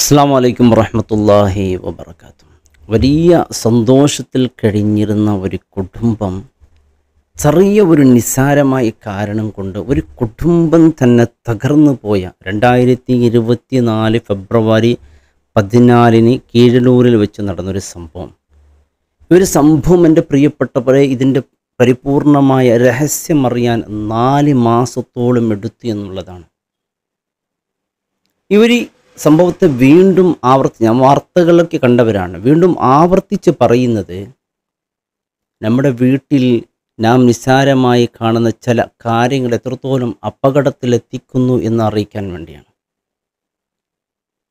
അസ്സാം വലൈക്കും വറഹ്മത്തുള്ളാഹി വബറകാതുഹു. വലിയ സന്തോഷത്തിൽ കഴിഞ്ഞിരുന്ന ഒരു കുടുംബം ചെറിയ ഒരു നിസ്സാരമായ കാരണം കൊണ്ട് ഒരു കുടുംബം തന്നെ തകർന്നു പോയ 2024 ഫെബ്രുവരി 14 കീഴലൂരിൽ വെച്ച് നടന്നൊരു സംഭവം. ഈ ഒരു സംഭവം എൻ്റെ പ്രിയപ്പെട്ടവരെ, ഇതിൻ്റെ പരിപൂർണമായ രഹസ്യം അറിയാൻ 4 മാസത്തോളം എടുത്തു എന്നുള്ളതാണ്. ഇവർ സംഭവത്തെ വീണ്ടും ഞാൻ വാർത്തകളൊക്കെ കണ്ടവരാണ്, വീണ്ടും ആവർത്തിച്ച് പറയുന്നത് നമ്മുടെ വീട്ടിൽ നാം നിസ്സാരമായി കാണുന്ന ചില കാര്യങ്ങൾ എത്രത്തോളം അപകടത്തിലെത്തിക്കുന്നു എന്ന് അറിയിക്കാൻ വേണ്ടിയാണ്.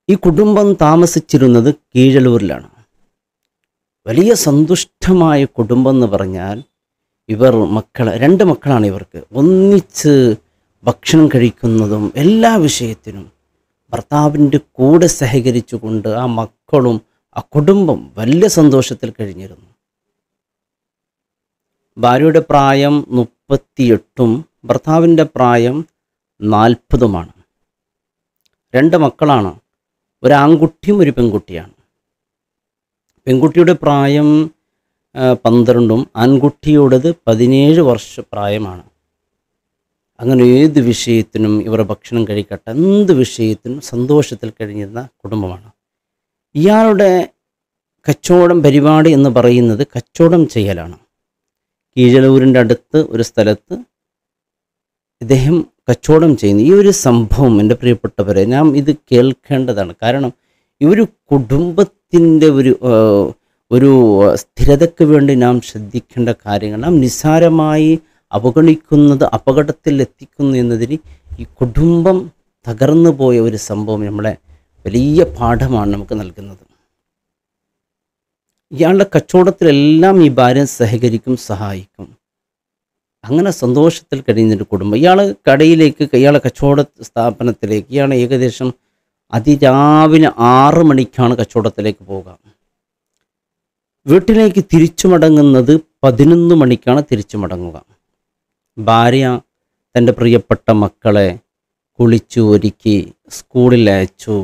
ഈ കുടുംബം താമസിച്ചിരുന്നത് കീഴലൂരിലാണ്. വലിയ സന്തുഷ്ടമായ കുടുംബം എന്ന് പറഞ്ഞാൽ ഇവർ രണ്ട് മക്കളാണ് ഇവർക്ക്. ഒന്നിച്ച് ഭക്ഷണം കഴിക്കുന്നതും എല്ലാ വിഷയത്തിനും ഭർത്താവിൻ്റെ കൂടെ സഹകരിച്ചുകൊണ്ട് ആ മക്കളും ആ കുടുംബം വലിയ സന്തോഷത്തിൽ കഴിഞ്ഞിരുന്നു. ഭാര്യയുടെ പ്രായം 38 ഭർത്താവിൻ്റെ പ്രായം 40. 2 മക്കളാണ്, ഒരു ആൺകുട്ടിയും ഒരു പെൺകുട്ടിയാണ്. പെൺകുട്ടിയുടെ പ്രായം 12, ആൺകുട്ടിയുടേത് 17 വർഷ പ്രായമാണ്. അങ്ങനെ ഏത് വിഷയത്തിനും ഇവർ ഭക്ഷണം കഴിക്കട്ടെ, എന്ത് വിഷയത്തിനും സന്തോഷത്തിൽ കഴിഞ്ഞിരുന്ന കുടുംബമാണ്. ഇയാളുടെ കച്ചവടം പരിപാടി എന്ന് പറയുന്നത് കച്ചവടം ചെയ്യലാണ്. കീഴലൂരിൻ്റെ അടുത്ത് ഒരു സ്ഥലത്ത് ഇദ്ദേഹം കച്ചവടം ചെയ്യുന്നു. ഈ ഒരു സംഭവം എൻ്റെ പ്രിയപ്പെട്ടവരെ നാം ഇത് കേൾക്കേണ്ടതാണ്. കാരണം ഈ ഒരു കുടുംബത്തിൻ്റെ ഒരു സ്ഥിരതയ്ക്ക് വേണ്ടി നാം ശ്രദ്ധിക്കേണ്ട കാര്യങ്ങൾ. നാം നിസ്സാരമായി അവഗണിക്കുന്നത് അപകടത്തിൽ എത്തിക്കുന്നു എന്നതിന് ഈ കുടുംബം തകർന്നു പോയ ഒരു സംഭവം നമ്മളെ വലിയ പാഠമാണ് നമുക്ക് നൽകുന്നത്. ഇയാളുടെ കച്ചവടത്തിലെല്ലാം ഈ ഭാര്യ സഹകരിക്കും, സഹായിക്കും. അങ്ങനെ സന്തോഷത്തിൽ കഴിയുന്നൊരു കുടുംബം. ഇയാളെ കച്ചവട സ്ഥാപനത്തിലേക്ക് ഇയാൾ ഏകദേശം അതിരാവിലെ 6 മണിക്കാണ് കച്ചവടത്തിലേക്ക് പോകുക. വീട്ടിലേക്ക് തിരിച്ചു മടങ്ങുന്നത് 11 മണിക്കാണ് തിരിച്ചു മടങ്ങുക. ഭാര്യ തൻ്റെ പ്രിയപ്പെട്ട മക്കളെ കുളിച്ചു ഒരുക്കി സ്കൂളിൽ അയച്ചു.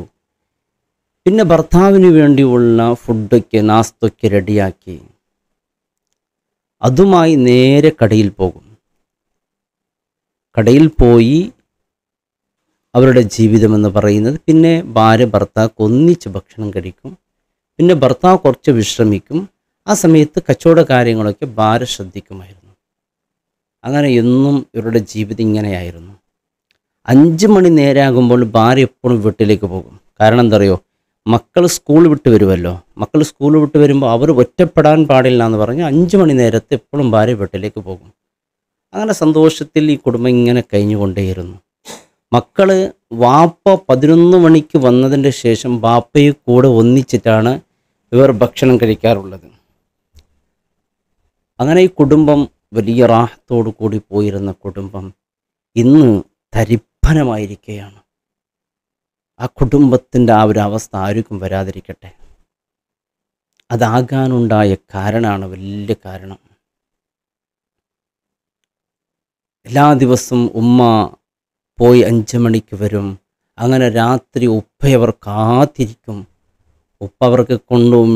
പിന്നെ ഭർത്താവിന് വേണ്ടിയുള്ള ഫുഡൊക്കെ നാസ്തൊക്കെ റെഡിയാക്കി അതുമായി നേരെ കടയിൽ പോകും. കടയിൽ പോയി അവരുടെ ജീവിതമെന്ന് പറയുന്നത്, പിന്നെ ഭാര്യ ഭർത്താവ് ഒന്നിച്ച് ഭക്ഷണം കഴിക്കും. പിന്നെ ഭർത്താവ് കുറച്ച് വിശ്രമിക്കും. ആ സമയത്ത് കച്ചവട കാര്യങ്ങളൊക്കെ ഭാര്യ ശ്രദ്ധിക്കുമായിരുന്നു. അങ്ങനെ എന്നും ഇവരുടെ ജീവിതം ഇങ്ങനെയായിരുന്നു. 5 മണി നേരമാകുമ്പോൾ ഭാര്യ എപ്പോഴും വീട്ടിലേക്ക് പോകും. കാരണം എന്താ പറയുക, മക്കൾ സ്കൂൾ വിട്ട് വരുമല്ലോ. മക്കൾ സ്കൂൾ വിട്ട് വരുമ്പോൾ അവർ ഒറ്റപ്പെടാൻ പാടില്ല എന്ന് പറഞ്ഞ് 5 മണി നേരത്ത് എപ്പോഴും ഭാര്യ വീട്ടിലേക്ക് പോകും. അങ്ങനെ സന്തോഷത്തിൽ ഈ കുടുംബം ഇങ്ങനെ കഴിഞ്ഞുകൊണ്ടേയിരുന്നു. മക്കൾ വാപ്പ 11 മണിക്ക് വന്നതിൻ്റെ ശേഷം വാപ്പയെ കൂടെ ഒന്നിച്ചിട്ടാണ് ഇവർ ഭക്ഷണം കഴിക്കാറുള്ളത്. അങ്ങനെ ഈ കുടുംബം വലിയ റാഹത്തോടു കൂടി പോയിരുന്ന കുടുംബം ഇന്ന് തരിപ്പനമായിരിക്കുകയാണ്. ആ കുടുംബത്തിൻ്റെ ആ ഒരു അവസ്ഥ ആർക്കും വരാതിരിക്കട്ടെ. അതാകാനുണ്ടായ കാരണമാണ് വലിയ കാരണം. എല്ലാ ദിവസവും ഉമ്മ പോയി 5 മണിക്ക് വരും. അങ്ങനെ രാത്രി ഉപ്പയവർ കാത്തിരിക്കും. ഉപ്പ അവർക്ക്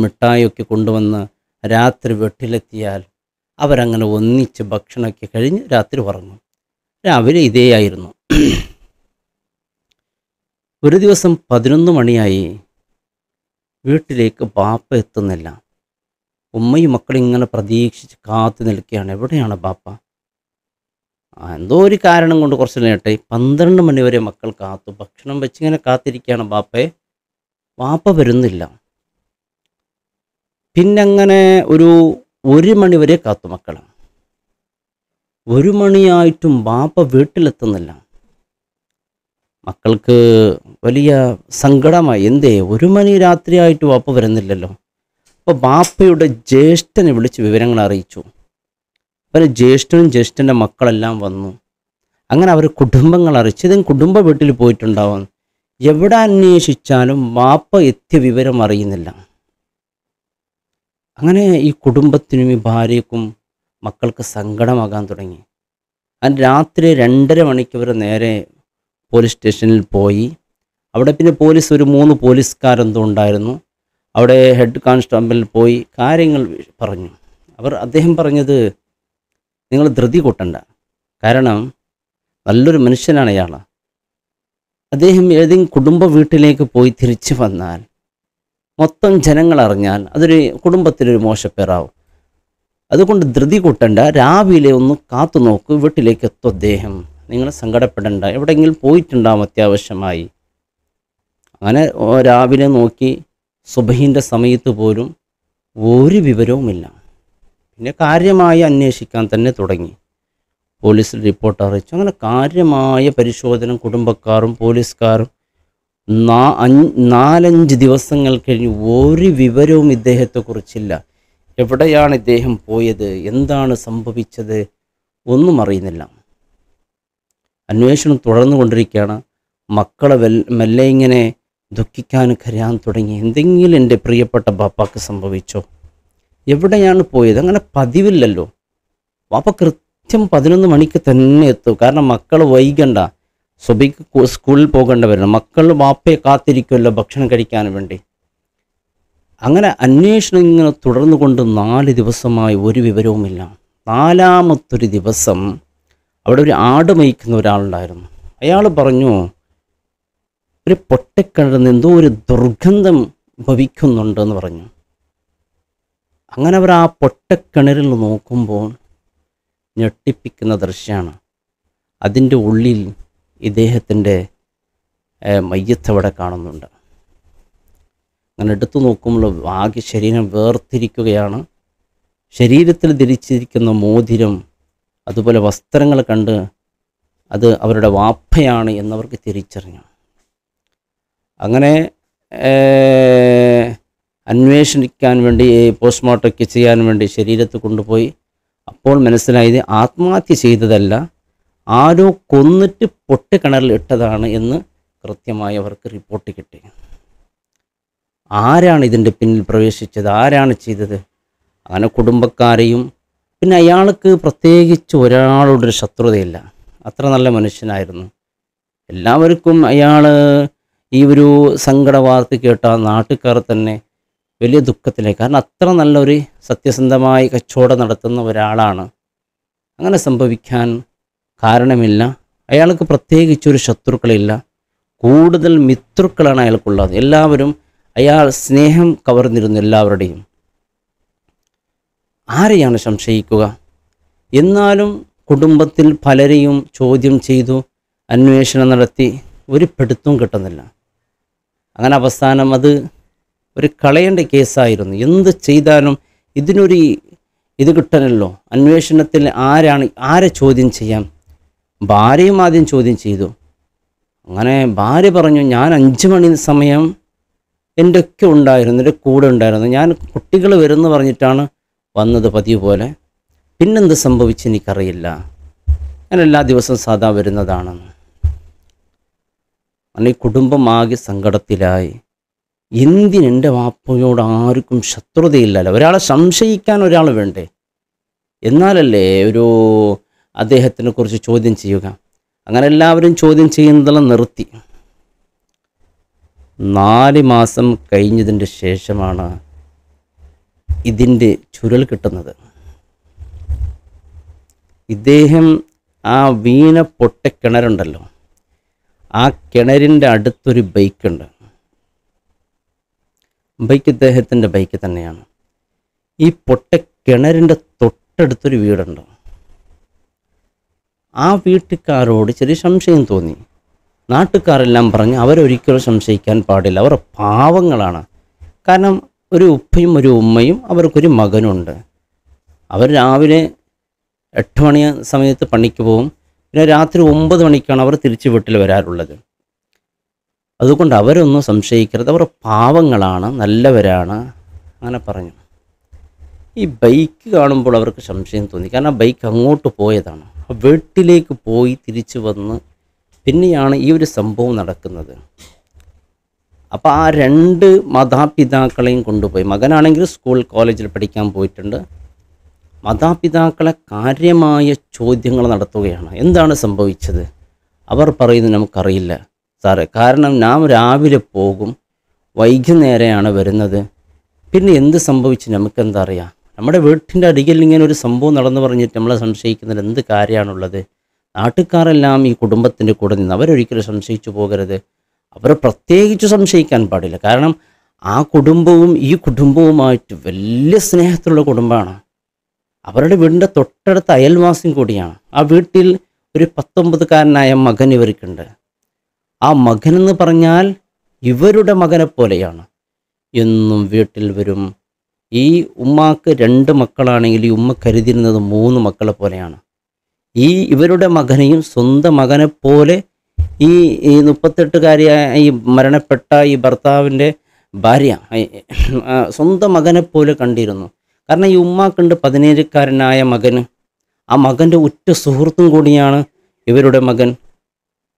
മിഠായിയൊക്കെ കൊണ്ടുവന്ന് രാത്രി വീട്ടിലെത്തിയാൽ അവരങ്ങനെ ഒന്നിച്ച് ഭക്ഷണമൊക്കെ കഴിഞ്ഞ് രാത്രി ഉറങ്ങും. രാവിലെ ഇതേ ആയിരുന്നു. ഒരു ദിവസം 11 മണിയായി, വീട്ടിലേക്ക് ബാപ്പ എത്തുന്നില്ല. ഉമ്മയും മക്കളും ഇങ്ങനെ പ്രതീക്ഷിച്ച് കാത്തു നിൽക്കുകയാണ്. എവിടെയാണ് ബാപ്പ? എന്തോ ഒരു കാരണം കൊണ്ട് കുറച്ച് നേരത്തെ 12 മണി വരെ മക്കൾ കാത്തു. ഭക്ഷണം വെച്ചിങ്ങനെ കാത്തിരിക്കുകയാണ് ബാപ്പ വരുന്നില്ല. പിന്നങ്ങനെ ഒരു 1 മണി വരെ കാത്തു മക്കൾ. 1 മണിയായിട്ടും ബാപ്പ വീട്ടിലെത്തുന്നില്ല. മക്കൾക്ക് വലിയ സങ്കടമായി. എന്തേ 1 മണി രാത്രിയായിട്ട് ബാപ്പ വരുന്നില്ലല്ലോ. അപ്പോൾ ബാപ്പയുടെ ജ്യേഷ്ഠനെ വിളിച്ച് വിവരങ്ങൾ അറിയിച്ചു. അപ്പോൾ ജ്യേഷ്ഠനും ജ്യേഷ്ഠൻ്റെ മക്കളെല്ലാം വന്നു. അങ്ങനെ അവർ കുടുംബങ്ങൾ അറിയിച്ചു. ഇതും കുടുംബ വീട്ടിൽ പോയിട്ടുണ്ടാവും. എവിടെ അന്വേഷിച്ചാലും ബാപ്പ എത്തിയ വിവരം അറിയുന്നില്ല. അങ്ങനെ ഈ കുടുംബത്തിനും ഈ ഭാര്യയ്ക്കും മക്കൾക്ക് സങ്കടമാകാൻ തുടങ്ങി. രാത്രി 2:30 മണിക്ക് നേരെ പോലീസ് സ്റ്റേഷനിൽ പോയി അവിടെ പിന്നെ പോലീസ് ഒരു 3 പോലീസുകാരെന്തോ ഉണ്ടായിരുന്നു. അവിടെ ഹെഡ് കോൺസ്റ്റബിൾ പോയി കാര്യങ്ങൾ പറഞ്ഞു. അദ്ദേഹം പറഞ്ഞത്, നിങ്ങൾ ധൃതി കൂട്ടണ്ട, കാരണം നല്ലൊരു മനുഷ്യനാണ് അയാൾ. അദ്ദേഹം ഏതെങ്കിലും കുടുംബ വീട്ടിലേക്ക് പോയി തിരിച്ചു വന്നാൽ മൊത്തം ജനങ്ങൾ അറിഞ്ഞാൽ അതൊരു കുടുംബത്തിനൊരു മോശപ്പേറാവും. അതുകൊണ്ട് ധൃതി കൂട്ടണ്ട, രാവിലെ ഒന്ന് കാത്തു നോക്ക്, വീട്ടിലേക്ക് എത്തും അദ്ദേഹം, നിങ്ങൾ സങ്കടപ്പെടണ്ട, എവിടെയെങ്കിലും പോയിട്ടുണ്ടാവും അത്യാവശ്യമായി. അങ്ങനെ രാവിലെ നോക്കി സുബഹിൻ്റെ സമയത്ത് പോലും ഒരു വിവരവുമില്ല. പിന്നെ കാര്യമായി അന്വേഷിക്കാൻ തന്നെ തുടങ്ങി. പോലീസിൽ റിപ്പോർട്ട് അറിയിച്ചു. അങ്ങനെ കാര്യമായ പരിശോധന കുടുംബക്കാരും പോലീസുകാരും 4-5 ദിവസങ്ങൾ കഴിഞ്ഞ് ഒരു വിവരവും ഇദ്ദേഹത്തെക്കുറിച്ചില്ല. എവിടെയാണ് ഇദ്ദേഹം പോയത്, എന്താണ് സംഭവിച്ചത്, ഒന്നും അറിയുന്നില്ല. അന്വേഷണം തുടർന്നുകൊണ്ടിരിക്കുകയാണ്. മക്കളെ മെല്ലെ ഇങ്ങനെ ദുഃഖിക്കാൻ കരയാൻ തുടങ്ങി. എന്തെങ്കിലും എൻ്റെ പ്രിയപ്പെട്ട ബാപ്പാക്ക് സംഭവിച്ചോ, എവിടെയാണ് പോയത്? അങ്ങനെ പതിവില്ലല്ലോ. ബാപ്പ കൃത്യം 11 മണിക്ക് തന്നെ എത്തും. കാരണം മക്കൾ വൈകണ്ട, സുബഹിക്ക് സ്കൂളിൽ പോകേണ്ടവരണം. മക്കൾ ബാപ്പയെ കാത്തിരിക്കുമല്ലോ ഭക്ഷണം കഴിക്കാൻ വേണ്ടി. അങ്ങനെ അന്വേഷണം ഇങ്ങനെ തുടർന്നുകൊണ്ട് 4 ദിവസമായി ഒരു വിവരവുമില്ല. 4-മത്തൊരു ദിവസം അവിടെ ഒരു ആട് മേയ്ക്കുന്ന ഒരാളുണ്ടായിരുന്നു. അയാൾ പറഞ്ഞു, ഒരു പൊട്ടക്കിണറിൽ നിന്ന് എന്തോ ഒരു ദുർഗന്ധം ഭവിക്കുന്നുണ്ടെന്ന് പറഞ്ഞു. അങ്ങനെ അവർ ആ പൊട്ടക്കിണറിൽ നോക്കുമ്പോൾ ഞെട്ടിപ്പിക്കുന്ന ദൃശ്യമാണ്. അതിൻ്റെ ഉള്ളിൽ ഇദ്ദേഹത്തിൻ്റെ മയ്യത്ത് അവിടെ കാണുന്നുണ്ട്. അങ്ങനെ എടുത്തു നോക്കുമ്പോൾ ആകെ ശരീരം വേർതിരിക്കുകയാണ്. ശരീരത്തിൽ ധരിച്ചിരിക്കുന്ന മോതിരം അതുപോലെ വസ്ത്രങ്ങൾ കണ്ട് അത് അവരുടെ വാപ്പയാണ് എന്നവർക്ക് തിരിച്ചറിഞ്ഞു. അങ്ങനെ അന്വേഷിക്കാൻ വേണ്ടി പോസ്റ്റ്മോർട്ടമൊക്കെ ചെയ്യാൻ വേണ്ടി ശരീരത്ത് കൊണ്ടുപോയി. അപ്പോൾ മനസ്സിലായത് ആത്മഹത്യ ചെയ്തതല്ല, ആരോ കൊന്നിട്ട് പൊട്ടിക്കിണറിൽ ഇട്ടതാണ് എന്ന് കൃത്യമായി അവർക്ക് റിപ്പോർട്ട് കിട്ടി. ആരാണ് ഇതിൻ്റെ പിന്നിൽ പ്രവേശിച്ചത്, ആരാണ് ചെയ്തത്? അങ്ങനെ കുടുംബക്കാരെയും, പിന്നെ അയാൾക്ക് പ്രത്യേകിച്ച് ഒരാളോടൊരു ശത്രുതയില്ല, അത്ര നല്ല മനുഷ്യനായിരുന്നു. എല്ലാവർക്കും അയാൾ ഈ ഒരു സങ്കട വാർത്ത കേട്ട നാട്ടുകാർ തന്നെ വലിയ ദുഃഖത്തിലായി. കാരണം അത്ര നല്ലൊരു സത്യസന്ധമായി കച്ചവടം നടത്തുന്ന ഒരാളാണ്. അങ്ങനെ സംഭവിക്കാൻ കാരണമില്ല. അയാൾക്ക് പ്രത്യേകിച്ചൊരു ശത്രുക്കളില്ല, കൂടുതൽ മിത്രുക്കളാണ് അയാൾക്കുള്ളത്. എല്ലാവരും അയാൾ സ്നേഹം കവർന്നിരുന്നു എല്ലാവരുടെയും. ആരെയാണ് സംശയിക്കുക? എന്നാലും കുടുംബത്തിൽ പലരെയും ചോദ്യം ചെയ്തു, അന്വേഷണം നടത്തി, ഒരു പിടുത്തവും കിട്ടുന്നില്ല. അങ്ങനെ അവസാനം അത് ഒരു കളയേണ്ട കേസായിരുന്നു. എന്ത് ചെയ്താലും ഇതിനൊരു ഇത് കിട്ടണമല്ലോ. അന്വേഷണത്തിൽ ആരെ ചോദ്യം ചെയ്യാം? ഭാര്യയും ആദ്യം ചോദ്യം ചെയ്തു. അങ്ങനെ ഭാര്യ പറഞ്ഞു, ഞാൻ 5 മണി സമയം എൻ്റെ ഒക്കെ ഉണ്ടായിരുന്നു, എൻ്റെ കൂടെ ഉണ്ടായിരുന്നു, ഞാൻ കുട്ടികൾ വരുമെന്ന് പറഞ്ഞിട്ടാണ് വന്നത് പതിവ് പോലെ, പിന്നെന്ത് സംഭവിച്ചെനിക്കറിയില്ല, ഞാൻ എല്ലാ ദിവസവും സാധാ വരുന്നതാണെന്ന്. അങ്ങനെ ഈ കുടുംബം ആകെ സങ്കടത്തിലായി. എന്തിനെൻ്റെ വാപ്പയോട് ആർക്കും ശത്രുതയില്ലല്ലോ, ഒരാളെ സംശയിക്കാൻ ഒരാൾ വേണ്ടേ, എന്നാലല്ലേ ഒരു അദ്ദേഹത്തിനെ കുറിച്ച് ചോദ്യം ചെയ്യുക. അങ്ങനെ എല്ലാവരും ചോദ്യം ചെയ്യുന്നതെല്ലാം നിർത്തി. 4 മാസം കഴിഞ്ഞതിൻ്റെ ശേഷമാണ് ഇതിൻ്റെ ചുരുൾ കിട്ടുന്നത്. ഇദ്ദേഹം ആ വീണ പൊട്ടക്കിണറുണ്ടല്ലോ, ആ കിണറിൻ്റെ അടുത്തൊരു ബൈക്കുണ്ട്. ബൈക്ക് ഇദ്ദേഹത്തിൻ്റെ ബൈക്ക് തന്നെയാണ്. ഈ പൊട്ടക്കിണറിൻ്റെ തൊട്ടടുത്തൊരു വീടുണ്ട്. ആ വീട്ടുകാരോട് ചെറിയ സംശയം തോന്നി. നാട്ടുകാരെല്ലാം പറഞ്ഞ് അവരൊരിക്കലും സംശയിക്കാൻ പാടില്ല, അവർ പാവങ്ങളാണ്. കാരണം ഒരു ഉപ്പയും ഒരു ഉമ്മയും അവർക്കൊരു മകനുണ്ട്. അവർ രാവിലെ 8 മണി സമയത്ത് പണിക്ക് പോകും, പിന്നെ രാത്രി 9 മണിക്കാണ് അവർ തിരിച്ച് വീട്ടിൽ വരാറുള്ളത്. അതുകൊണ്ട് അവരൊന്നും സംശയിക്കരുത്, അവർ പാവങ്ങളാണ്, നല്ലവരാണ്. അങ്ങനെ പറഞ്ഞു. ഈ ബൈക്ക് കാണുമ്പോൾ അവർക്ക് സംശയം തോന്നി. കാരണം ബൈക്ക് അങ്ങോട്ട് പോയതാണ്. വീട്ടിലേക്ക് പോയി തിരിച്ചു വന്ന് പിന്നെയാണ് ഈ ഒരു സംഭവം നടക്കുന്നത്. അപ്പോൾ ആ 2 മാതാപിതാക്കളെയും കൊണ്ടുപോയി. മകനാണെങ്കിൽ സ്കൂൾ കോളേജിൽ പഠിക്കാൻ പോയിട്ടുണ്ട്. മാതാപിതാക്കളെ കാര്യമായ ചോദ്യങ്ങൾ നടത്തുകയാണ്. എന്താണ് സംഭവിച്ചത്? അവർ പറയുന്നത് നമുക്കറിയില്ല. സാറേ, കാരണം നാം രാവിലെ പോകും, വൈകുന്നേരമാണ് വരുന്നത്. പിന്നെ എന്ത് സംഭവിച്ചു നമുക്കെന്താ അറിയാം? നമ്മുടെ വീട്ടിൻ്റെ അരികിൽ ഇങ്ങനെ ഒരു സംഭവം നടന്നു പറഞ്ഞിട്ട് നമ്മളെ സംശയിക്കുന്നതിൽ എന്ത് കാര്യമാണുള്ളത്? നാട്ടുകാരെല്ലാം ഈ കുടുംബത്തിൻ്റെ കൂടെ നിന്ന് അവരൊരിക്കലും സംശയിച്ചു പോകരുത്. അവരെ പ്രത്യേകിച്ച് സംശയിക്കാൻ പാടില്ല. കാരണം ആ കുടുംബവും ഈ കുടുംബവുമായിട്ട് വലിയ സ്നേഹത്തിലുള്ള കുടുംബമാണ്. അവരുടെ വീടിൻ്റെ തൊട്ടടുത്ത അയൽവാസിയും കൂടിയാണ്. ആ വീട്ടിൽ ഒരു 19കാരനായ മകൻ ഇവർക്കുണ്ട്. ആ മകനെന്ന് പറഞ്ഞാൽ ഇവരുടെ മകനെ പോലെയാണ്. എന്നും വീട്ടിൽ വരും. ഈ ഉമ്മാക്ക് 2 മക്കളാണെങ്കിൽ ഈ ഉമ്മ കരുതിയിരുന്നത് 3 മക്കളെ പോലെയാണ്. ഇവരുടെ മകനെയും സ്വന്തം മകനെ പോലെ ഈ 38കാരിയായ ഈ മരണപ്പെട്ട ഈ ഭർത്താവിൻ്റെ ഭാര്യ സ്വന്തം മകനെ പോലെ കണ്ടിരുന്നു. കാരണം ഈ ഉമ്മാക്കുണ്ട് 17കാരനായ മകന്. ആ മകൻ്റെ ഉറ്റ സുഹൃത്തും കൂടിയാണ് ഇവരുടെ മകൻ.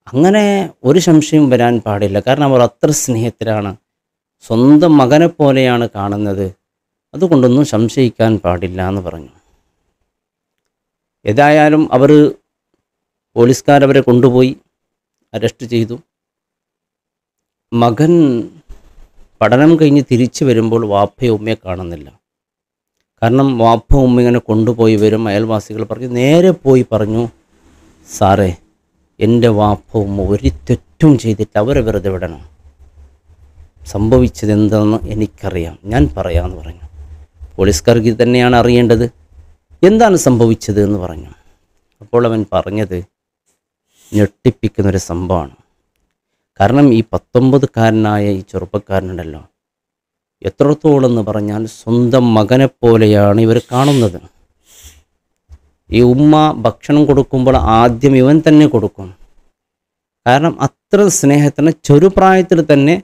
അങ്ങനെ ഒരു സംശയം വരാൻ പാടില്ല. കാരണം അവർ അത്ര സ്നേഹത്തിലാണ്, സ്വന്തം മകനെ പോലെയാണ് കാണുന്നത്. അതുകൊണ്ടൊന്നും സംശയിക്കാൻ പാടില്ല എന്ന് പറഞ്ഞു. ഏതായാലും പോലീസുകാരവരെ കൊണ്ടുപോയി അറസ്റ്റ് ചെയ്തു. മകൻ പഠനം കഴിഞ്ഞ് തിരിച്ചു വരുമ്പോൾ വാപ്പയും ഉമ്മയെ കാണുന്നില്ല. കാരണം വാപ്പ ഉമ്മ ഇങ്ങനെ കൊണ്ടുപോയി വരും. അയൽവാസികൾ പറഞ്ഞു, നേരെ പോയി പറഞ്ഞു, സാറേ, എൻ്റെ വാപ്പ ഉമ്മ ഒരു തെറ്റും ചെയ്തിട്ട് അവരെ വെറുതെ വിടണം. സംഭവിച്ചത് എന്താണെന്ന് എനിക്കറിയാം, ഞാൻ പറയാമെന്ന് പറഞ്ഞു. പോലീസുകാർക്ക് തന്നെയാണ് അറിയേണ്ടത്, എന്താണ് സംഭവിച്ചത് എന്ന് പറഞ്ഞു. അപ്പോൾ അവൻ പറഞ്ഞത് ഞെട്ടിപ്പിക്കുന്നൊരു സംഭവമാണ്. കാരണം ഈ 19കാരനായ ഈ ചെറുപ്പക്കാരനുണ്ടല്ലോ, എത്രത്തോളം എന്ന് പറഞ്ഞാൽ സ്വന്തം മകനെ പോലെയാണ് ഇവർ കാണുന്നത്. ഈ ഉമ്മ ഭക്ഷണം കൊടുക്കുമ്പോൾ ആദ്യം ഇവൻ തന്നെ കൊടുക്കും. കാരണം അത്ര സ്നേഹത്തിന് ചെറുപ്രായത്തിൽ തന്നെ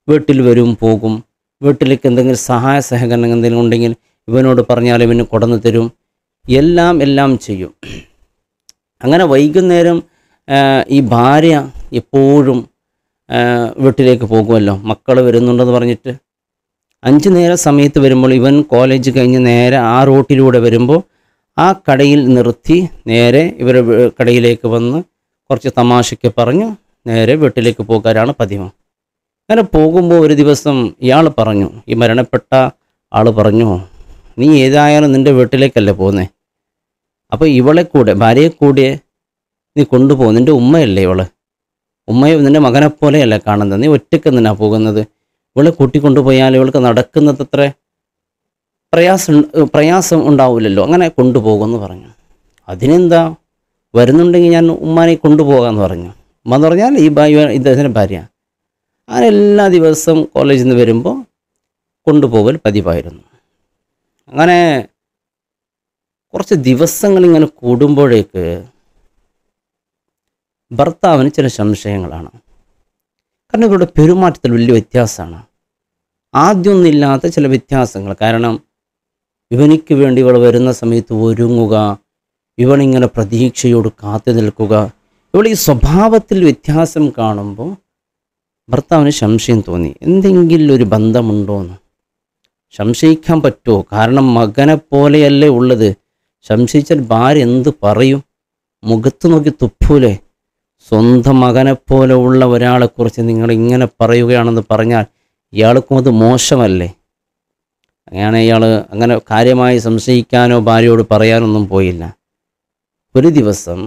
വീട്ടിൽ വരും, പോകും. വീട്ടിലേക്ക് എന്തെങ്കിലും സഹായ സഹകരണം എന്തെങ്കിലും ഉണ്ടെങ്കിൽ ഇവനോട് പറഞ്ഞാൽ ഇവന് കൊടന്നു തരും. എല്ലാം ചെയ്യും. അങ്ങനെ വൈകുന്നേരം ഈ ഭാര്യ എപ്പോഴും വീട്ടിലേക്ക് പോകുമല്ലോ, മക്കൾ വരുന്നുണ്ടെന്ന് പറഞ്ഞിട്ട്. 5 നേരം സമയത്ത് വരുമ്പോൾ ഇവൻ കോളേജ് കഴിഞ്ഞ് നേരെ ആ റൂട്ടിലൂടെ വരുമ്പോൾ ആ കടയിൽ നിർത്തി നേരെ ഇവരുടെ കടയിലേക്ക് വന്ന് കുറച്ച് തമാശയ്ക്ക് പറഞ്ഞു നേരെ വീട്ടിലേക്ക് പോകാനാണ് പതിവ്. അങ്ങനെ പോകുമ്പോൾ ഒരു ദിവസം ഇയാൾ പറഞ്ഞു, ഈ മരണപ്പെട്ട ആൾ പറഞ്ഞു, നീ ഏതായാലും നിൻ്റെ വീട്ടിലേക്കല്ലേ പോകുന്നത്, അപ്പോൾ ഇവളെ കൂടെ, ഭാര്യയെ കൂടെ നീ കൊണ്ടുപോകും. നിൻ്റെ ഉമ്മയല്ലേ ഇവള്, ഉമ്മയെ നിൻ്റെ മകനെപ്പോലെയല്ലേ കാണുന്നത്, നീ ഒറ്റയ്ക്ക് നിന്നാ പോകുന്നത്. ഇവളെ കൂട്ടിക്കൊണ്ടുപോയാൽ ഇവൾക്ക് നടക്കുന്നത് അത്ര പ്രയാസം ഉണ്ടാവില്ലല്ലോ, അങ്ങനെ കൊണ്ടുപോകുമെന്ന് പറഞ്ഞു. അതിനെന്താ, വരുന്നുണ്ടെങ്കിൽ ഞാൻ ഉമ്മാനെ കൊണ്ടുപോകാമെന്ന് പറഞ്ഞു. ഉമ്മ എന്ന് പറഞ്ഞാൽ ഇദ്ദേഹത്തിൻ്റെ ഭാര്യ. അങ്ങനെ എല്ലാ ദിവസവും കോളേജിൽ നിന്ന് വരുമ്പോൾ കൊണ്ടുപോകൽ പതിവായിരുന്നു. അങ്ങനെ കുറച്ച് ദിവസങ്ങളിങ്ങനെ കൂടുമ്പോഴേക്ക് ഭർത്താവിന് ചില സംശയങ്ങളാണ്. കാരണം ഇവരുടെ പെരുമാറ്റത്തിൽ വലിയ വ്യത്യാസമാണ്. ആദ്യമൊന്നുമില്ലാത്ത ചില വ്യത്യാസങ്ങൾ. കാരണം ഇവനിക്ക് വേണ്ടി ഇവൾ വരുന്ന സമയത്ത് ഒരുങ്ങുക, ഇവളിങ്ങനെ പ്രതീക്ഷയോട് കാത്തു നിൽക്കുക, ഇവൾ ഈ സ്വഭാവത്തിൽ വ്യത്യാസം കാണുമ്പോൾ ഭർത്താവിന് സംശയം തോന്നി, എന്തെങ്കിലും ഒരു ബന്ധമുണ്ടോയെന്ന്. സംശയിക്കാൻ പറ്റുമോ? കാരണം മകനെ പോലെയല്ലേ ഉള്ളത്. സംശയിച്ചാൽ ഭാര്യ എന്ത് പറയും? മുഖത്ത് നോക്കി തുപ്പൂലേ? സ്വന്തം മകനെപ്പോലെ ഉള്ള ഒരാളെക്കുറിച്ച് നിങ്ങളിങ്ങനെ പറയുകയാണെന്ന് പറഞ്ഞാൽ ഇയാൾക്കും അത് മോശമല്ലേ? അങ്ങനെ ഇയാൾ അങ്ങനെ കാര്യമായി സംശയിക്കാനോ ഭാര്യയോട് പറയാനൊന്നും പോയില്ല. ഒരു ദിവസം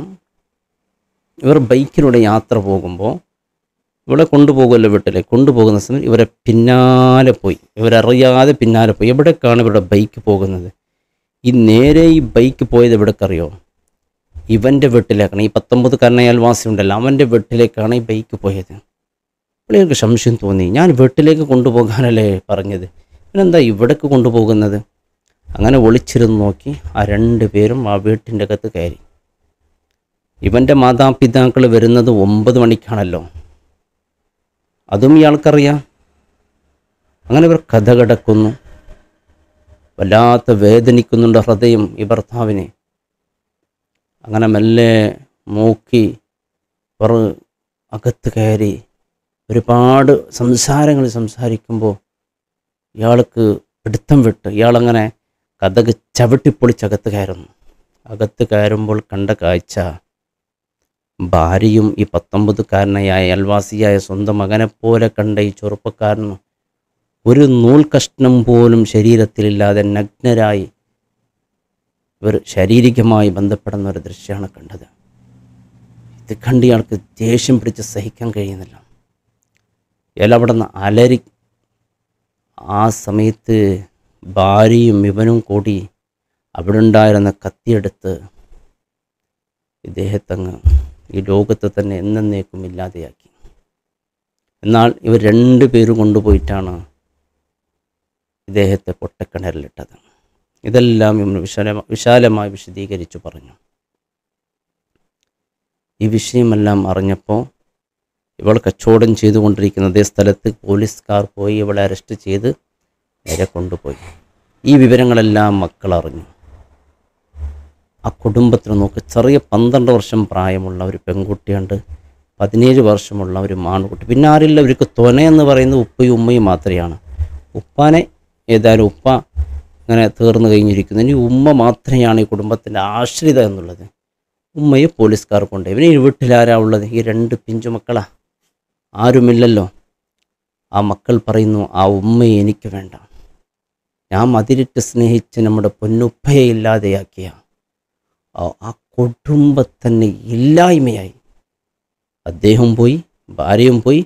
ഇവർ ബൈക്കിലൂടെ യാത്ര പോകുമ്പോൾ ഇവിടെ കൊണ്ടുപോകുമല്ലോ വീട്ടിലേക്ക്, കൊണ്ടുപോകുന്ന സമയം ഇവരെ പിന്നാലെ പോയി, ഇവരറിയാതെ പിന്നാലെ പോയി. എവിടേക്കാണ് ഇവരുടെ ബൈക്ക് പോകുന്നത്? ഈ ബൈക്ക് പോയത് എവിടേക്കറിയോ? ഇവൻ്റെ വീട്ടിലേക്കാണ്. ഈ 19കാരനായ അയൽവാസി ഉണ്ടല്ലോ, അവൻ്റെ വീട്ടിലേക്കാണ് ഈ ബൈക്ക് പോയത്. അപ്പോൾ എനിക്ക് സംശയം തോന്നി, ഞാൻ വീട്ടിലേക്ക് കൊണ്ടുപോകാനല്ലേ പറഞ്ഞത്, പിന്നെന്താ ഇവിടേക്ക് കൊണ്ടുപോകുന്നത്? അങ്ങനെ ഒളിച്ചിരുന്ന് നോക്കി ആ 2 പേരും ആ വീട്ടിൻ്റെ അകത്ത് കയറി. ഇവൻ്റെ മാതാപിതാക്കൾ വരുന്നത് 9 മണിക്കാണല്ലോ, അതും ഇയാൾക്കറിയാം. അങ്ങനെ ഇവർ കഥ കിടക്കുന്നു. വല്ലാത്ത വേദനിക്കുന്നുണ്ട് ഹൃദയം ഈ ഭർത്താവിനെ. അങ്ങനെ മെല്ലെ നോക്കി അവർ അകത്ത് കയറി ഒരുപാട് സംസാരങ്ങൾ സംസാരിക്കുമ്പോൾ ഇയാൾക്ക് പിടുത്തം വിട്ട് ഇയാളങ്ങനെ കഥക് ചവിട്ടിപ്പൊളിച്ചകത്ത് കയറുന്നു. അകത്ത് കയറുമ്പോൾ കണ്ട കാഴ്ച, ഭാര്യയും ഈ 19കാരനായ അയൽവാസിയായ സ്വന്തം മകനെപ്പോലെ കണ്ട ഈ ചെറുപ്പക്കാരനും ഒരു നൂൽ കഷ്ണം പോലും ശരീരത്തിലില്ലാതെ നഗ്നരായി ഇവർ ശാരീരികമായി ബന്ധപ്പെടുന്ന ഒരു ദൃശ്യമാണ് കണ്ടത്. ഇത് കണ്ട് ഇയാൾക്ക് ദേഷ്യം പിടിച്ച് സഹിക്കാൻ കഴിയുന്നില്ല. ഇയാൾ അവിടെ നിന്ന് അലറി. ആ സമയത്ത് ഭാര്യയും ഇവനും കൂടി അവിടെ ഉണ്ടായിരുന്ന കത്തിയെടുത്ത് ഇദ്ദേഹത്തങ്ങ് ഈ ലോകത്തെ തന്നെ എന്നേക്കും ഇല്ലാതെയാക്കി. എന്നാൽ ഇവർ 2 പേരും കൊണ്ടുപോയിട്ടാണ് ഇദ്ദേഹത്തെ പൊട്ടക്കിണറിലിട്ടത്. ഇതെല്ലാം ഇവന് വിശാലമായി വിശദീകരിച്ചു പറഞ്ഞു. ഈ വിഷയമെല്ലാം അറിഞ്ഞപ്പോൾ ഇവൾ കച്ചവടം ചെയ്തുകൊണ്ടിരിക്കുന്ന അതേ സ്ഥലത്ത് പോലീസുകാർ പോയി ഇവളെ അറസ്റ്റ് ചെയ്ത് നേരെ കൊണ്ടുപോയി. ഈ വിവരങ്ങളെല്ലാം മക്കൾ അറിഞ്ഞു. ആ കുടുംബത്തിന് നോക്ക്, ചെറിയ 12 വർഷം പ്രായമുള്ള ഒരു പെൺകുട്ടിയുണ്ട്, 17 വർഷമുള്ള ഒരു മാൺകുട്ടി. പിന്നെ ആരില്ല, ഇവർക്ക് തുണയെന്ന് പറയുന്നത് ഉപ്പയും ഉമ്മയും മാത്രമാണ്. ഉപ്പാനെ ഏതായാലും ഉപ്പ ഇങ്ങനെ തീർന്നു കഴിഞ്ഞിരിക്കുന്നു. ഇനി ഉമ്മ മാത്രമാണ് ഈ കുടുംബത്തിൻ്റെ ആശ്രിത എന്നുള്ളത്. ഉമ്മയെ പോലീസുകാർ കൊണ്ട് ഇവന് ഈ വീട്ടിലാരാ ഉള്ളത്? ഈ 2 പിഞ്ചു മക്കളാ, ആരുമില്ലല്ലോ. ആ മക്കൾ പറയുന്നു, ആ ഉമ്മയെ എനിക്ക് വേണ്ട, ഞാൻ മതിരിട്ട് സ്നേഹിച്ച് നമ്മുടെ പൊന്നുപ്പയെ ഇല്ലാതെയാക്കിയ ആ കുടുംബത്തന്നെ ഇല്ലായ്മയായി. അദ്ദേഹം പോയി, ഭാര്യയും പോയി,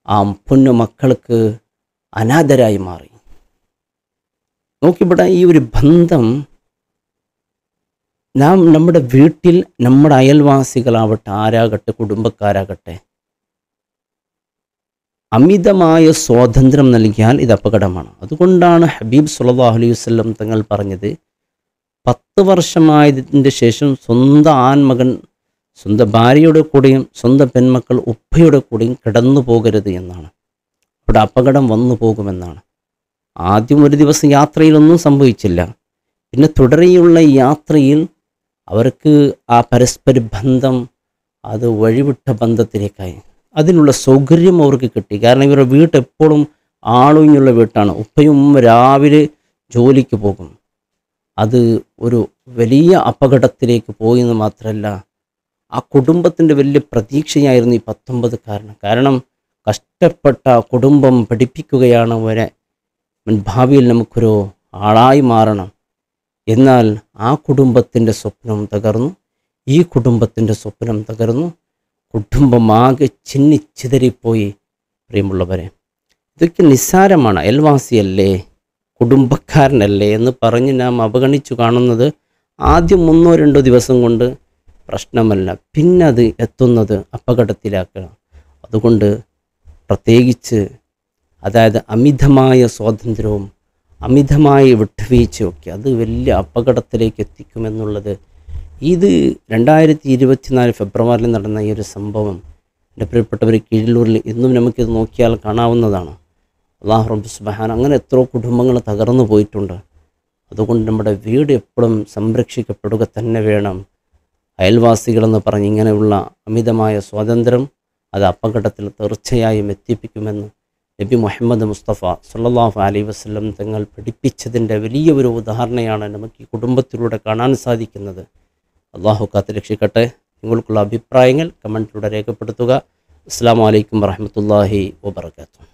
ആ പൊന്നു മക്കൾക്ക് അനാഥരായി മാറി. നോക്കിവിടെ ഈ ഒരു ബന്ധം നമ്മുടെ വീട്ടിൽ നമ്മുടെ അയൽവാസികളാവട്ടെ, ആരാകട്ടെ, കുടുംബക്കാരാകട്ടെ, അമിതമായ സ്വാതന്ത്ര്യം നൽകിയാൽ ഇത് അപകടമാണ്. അതുകൊണ്ടാണ് ഹബീബ് സല്ലല്ലാഹു അലൈഹി വസല്ലം തങ്ങൾ പറഞ്ഞത്, 10 വർഷമായതിൻ്റെ ശേഷം സ്വന്തം ആൺമകൻ സ്വന്തം ഭാര്യയുടെ കൂടെയും സ്വന്തം പെൺമക്കൾ ഉപ്പയുടെ കൂടെയും കിടന്നു പോകരുത് എന്നാണ്. ഇവിടെ അപകടം വന്നു പോകുമെന്നാണ്. ആദ്യം ഒരു ദിവസം യാത്രയിലൊന്നും സംഭവിച്ചില്ല. പിന്നെ തുടരെയുള്ള യാത്രയിൽ അവർക്ക് ആ പരസ്പര ബന്ധം അത് വഴിവിട്ട ബന്ധത്തിലേക്കായി. അതിനുള്ള സൗകര്യം അവർക്ക് കിട്ടി. കാരണം ഇവരുടെ വീട്ട് എപ്പോഴും ആളൊഴിഞ്ഞുള്ള വീട്ടാണ്. ഉപ്പയും രാവിലെ ജോലിക്ക് പോകും. അത് ഒരു വലിയ അപകടത്തിലേക്ക് പോയെന്ന് മാത്രമല്ല, ആ കുടുംബത്തിൻ്റെ വലിയ പ്രതീക്ഷയായിരുന്നു ഈ 19കാരന്. കാരണം കഷ്ടപ്പെട്ട കുടുംബം പഠിപ്പിക്കുകയാണ് അവരെ ഭാവിയിൽ നമുക്കൊരു ആളായി മാറണം. എന്നാൽ ആ കുടുംബത്തിൻ്റെ സ്വപ്നം തകർന്നു, ഈ കുടുംബത്തിൻ്റെ സ്വപ്നം തകർന്നു, കുടുംബമാകെ ചിന്നിച്ചിതറിപ്പോയി. പ്രിയമുള്ളവരെ, ഇതൊക്കെ നിസ്സാരമാണ്. അയൽവാസിയല്ലേ, കുടുംബക്കാരനല്ലേ എന്ന് പറഞ്ഞ് നാം അവഗണിച്ചു കാണുന്നത് ആദ്യം 1-2 ദിവസം കൊണ്ട് പ്രശ്നമല്ല, പിന്നെ അത് എത്തുന്നത് അപകടത്തിലാക്കണം. അതുകൊണ്ട് പ്രത്യേകിച്ച് അതായത് അമിതമായ സ്വാതന്ത്ര്യവും അമിതമായ വിട്ടുവീഴ്ചയൊക്കെ അത് വലിയ അപകടത്തിലേക്ക് എത്തിക്കുമെന്നുള്ളത്, ഇത് 2024 ഫെബ്രുവരിയിൽ നടന്ന ഈ ഒരു സംഭവം എൻ്റെ പ്രിയപ്പെട്ടവർ കീഴല്ലൂരിൽ ഇന്നും നമുക്കിത് നോക്കിയാൽ കാണാവുന്നതാണ്. അല്ലാഹു റബ്ബ് സുബ്ഹാന അങ്ങനെ എത്രയോ കുടുംബങ്ങൾ തകർന്നു പോയിട്ടുണ്ട്. അതുകൊണ്ട് നമ്മുടെ വീട് എപ്പോഴും സംരക്ഷിക്കപ്പെടുക തന്നെ വേണം. അയൽവാസികളെന്ന് പറഞ്ഞ് ഇങ്ങനെയുള്ള അമിതമായ സ്വാതന്ത്ര്യം അത് അപകടത്തിൽ തീർച്ചയായും എത്തിപ്പിക്കുമെന്ന് നബി മുഹമ്മദ് മുസ്തഫ സല്ലല്ലാഹു അലൈഹി വസല്ലം തങ്ങൾ പഠിപ്പിച്ചതിൻ്റെ വലിയൊരു ഉദാഹരണമാണ് നമുക്ക് ഈ കുടുംബത്തിലൂടെ കാണാൻ സാധിക്കുന്നത്. അള്ളാഹു കാത്ത് രക്ഷിക്കട്ടെ. നിങ്ങൾക്കുള്ള അഭിപ്രായങ്ങൾ കമൻറ്റിലൂടെ രേഖപ്പെടുത്തുക. അസ്സലാമു അലൈക്കും വറഹ്മത്തുള്ളാഹി വബറകാതുഹു.